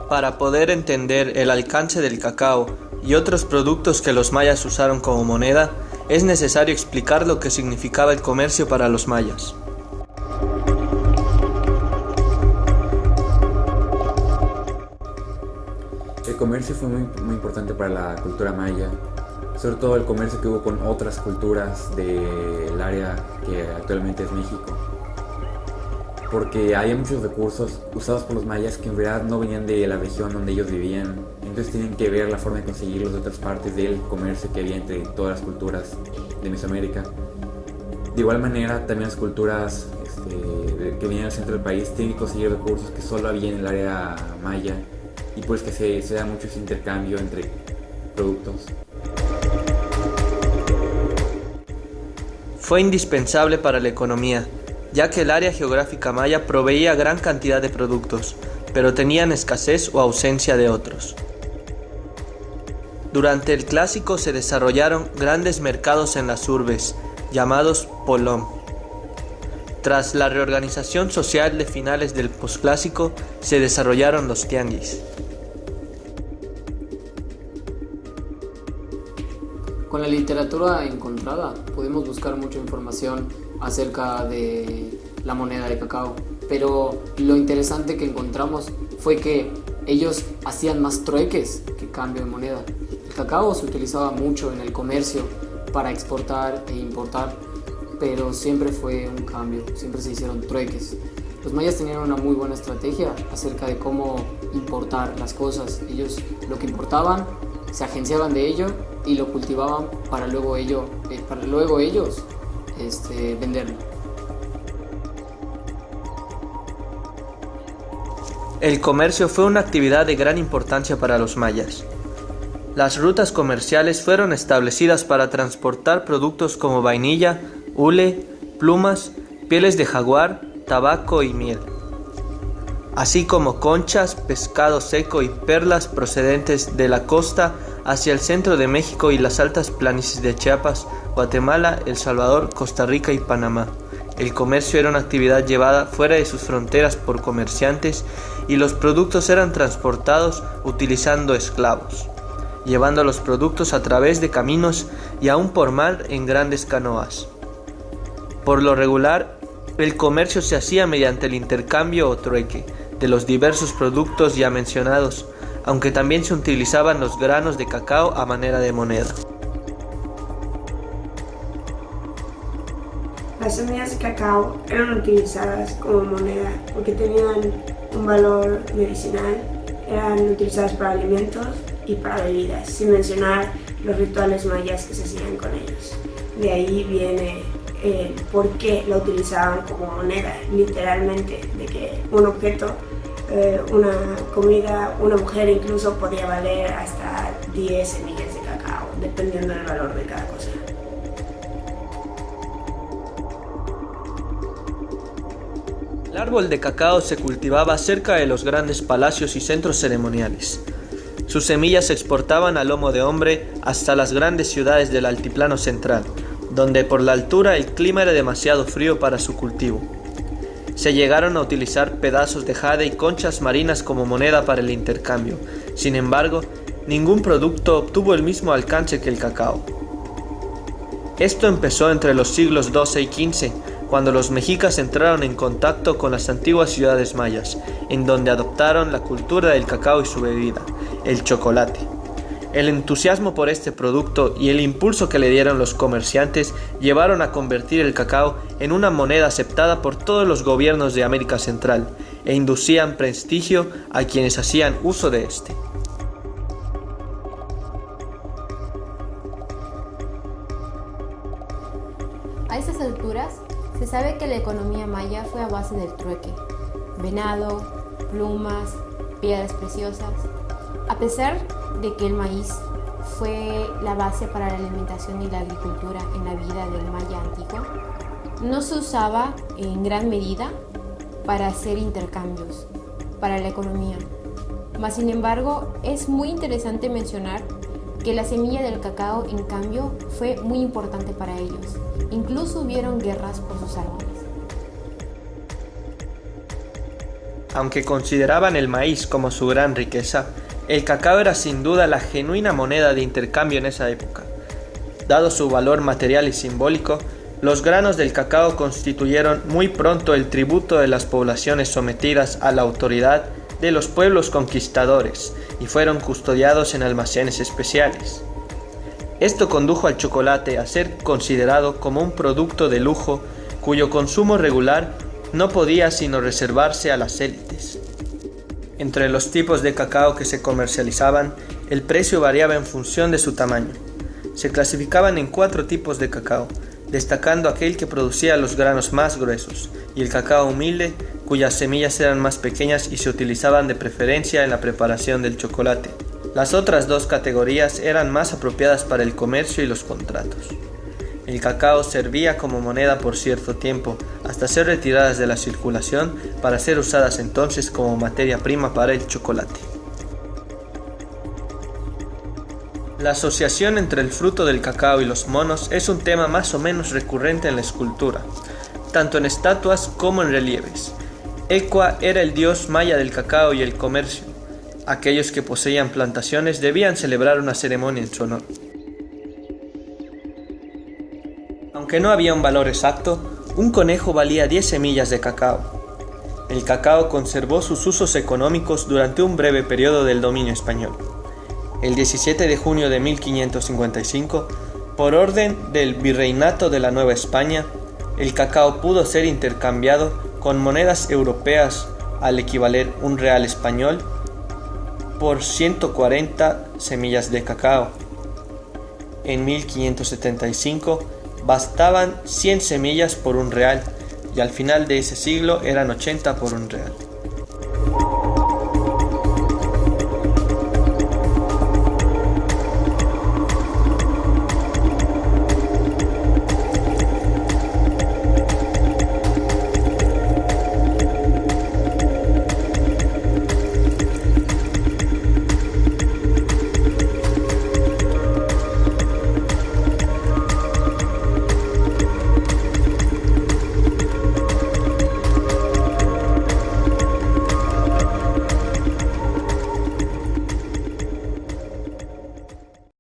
Para poder entender el alcance del cacao y otros productos que los mayas usaron como moneda, es necesario explicar lo que significaba el comercio para los mayas. El comercio fue muy importante para la cultura maya, sobre todo el comercio que hubo con otras culturas del área que actualmente es México, porque había muchos recursos usados por los mayas que en realidad no venían de la región donde ellos vivían, entonces tienen que ver la forma de conseguirlos de otras partes del comercio que había entre todas las culturas de Mesoamérica. De igual manera, también las culturas que venían del centro del país tienen que conseguir recursos que solo había en el área maya, y pues que se da mucho ese intercambio entre productos. Fue indispensable para la economía, ya que el área geográfica maya proveía gran cantidad de productos, pero tenían escasez o ausencia de otros. Durante el Clásico se desarrollaron grandes mercados en las urbes, llamados polom. Tras la reorganización social de finales del Posclásico, se desarrollaron los tianguis. Con la literatura encontrada podemos buscar mucha información acerca de la moneda de cacao, pero lo interesante que encontramos fue que ellos hacían más trueques que cambio de moneda. El cacao se utilizaba mucho en el comercio para exportar e importar, pero siempre fue un cambio, siempre se hicieron trueques. Los mayas tenían una muy buena estrategia acerca de cómo importar las cosas. Ellos lo que importaban se agenciaban de ello y lo cultivaban para luego ellos venderlo. El comercio fue una actividad de gran importancia para los mayas. Las rutas comerciales fueron establecidas para transportar productos como vainilla, hule, plumas, pieles de jaguar, tabaco y miel, así como conchas, pescado seco y perlas procedentes de la costa hacia el centro de México y las altas planicies de Chiapas, Guatemala, El Salvador, Costa Rica y Panamá. El comercio era una actividad llevada fuera de sus fronteras por comerciantes y los productos eran transportados utilizando esclavos, llevando los productos a través de caminos y aún por mar en grandes canoas. Por lo regular, el comercio se hacía mediante el intercambio o trueque de los diversos productos ya mencionados, aunque también se utilizaban los granos de cacao a manera de moneda. Las semillas de cacao eran utilizadas como moneda porque tenían un valor medicinal, eran utilizadas para alimentos y para bebidas, sin mencionar los rituales mayas que se hacían con ellos. De ahí viene el por qué la utilizaban como moneda, literalmente, de que un objeto, una comida, una mujer incluso podía valer hasta 10 semillas de cacao, dependiendo del valor de cada cosa. El árbol de cacao se cultivaba cerca de los grandes palacios y centros ceremoniales. Sus semillas se exportaban a lomo de hombre hasta las grandes ciudades del altiplano central, donde por la altura el clima era demasiado frío para su cultivo. Se llegaron a utilizar pedazos de jade y conchas marinas como moneda para el intercambio. Sin embargo, ningún producto obtuvo el mismo alcance que el cacao. Esto empezó entre los siglos XII y XV, cuando los mexicas entraron en contacto con las antiguas ciudades mayas, en donde adoptaron la cultura del cacao y su bebida, el chocolate. El entusiasmo por este producto y el impulso que le dieron los comerciantes llevaron a convertir el cacao en una moneda aceptada por todos los gobiernos de América Central e inducían prestigio a quienes hacían uso de este. A estas alturas, se sabe que la economía maya fue a base del trueque, venado, plumas, piedras preciosas. A pesar de que el maíz fue la base para la alimentación y la agricultura en la vida del maya antiguo, no se usaba en gran medida para hacer intercambios, para la economía. Mas, sin embargo, es muy interesante mencionar que la semilla del cacao, en cambio, fue muy importante para ellos. Incluso hubieron guerras por sus árboles. Aunque consideraban el maíz como su gran riqueza, el cacao era sin duda la genuina moneda de intercambio en esa época. Dado su valor material y simbólico, los granos del cacao constituyeron muy pronto el tributo de las poblaciones sometidas a la autoridad de los pueblos conquistadores y fueron custodiados en almacenes especiales. Esto condujo al chocolate a ser considerado como un producto de lujo cuyo consumo regular no podía sino reservarse a las élites. Entre los tipos de cacao que se comercializaban, el precio variaba en función de su tamaño. Se clasificaban en 4 tipos de cacao, destacando aquel que producía los granos más gruesos, y el cacao humilde, cuyas semillas eran más pequeñas y se utilizaban de preferencia en la preparación del chocolate. Las otras 2 categorías eran más apropiadas para el comercio y los contratos. El cacao servía como moneda por cierto tiempo, hasta ser retiradas de la circulación para ser usadas entonces como materia prima para el chocolate. La asociación entre el fruto del cacao y los monos es un tema más o menos recurrente en la escultura, tanto en estatuas como en relieves. Equa era el dios maya del cacao y el comercio. Aquellos que poseían plantaciones debían celebrar una ceremonia en su honor. Aunque no había un valor exacto, un conejo valía 10 semillas de cacao. El cacao conservó sus usos económicos durante un breve periodo del dominio español. El 17 de junio de 1555, por orden del Virreinato de la Nueva España, el cacao pudo ser intercambiado con monedas europeas al equivaler un real español por 140 semillas de cacao. En 1575 bastaban 100 semillas por un real y al final de ese siglo eran 80 por un real.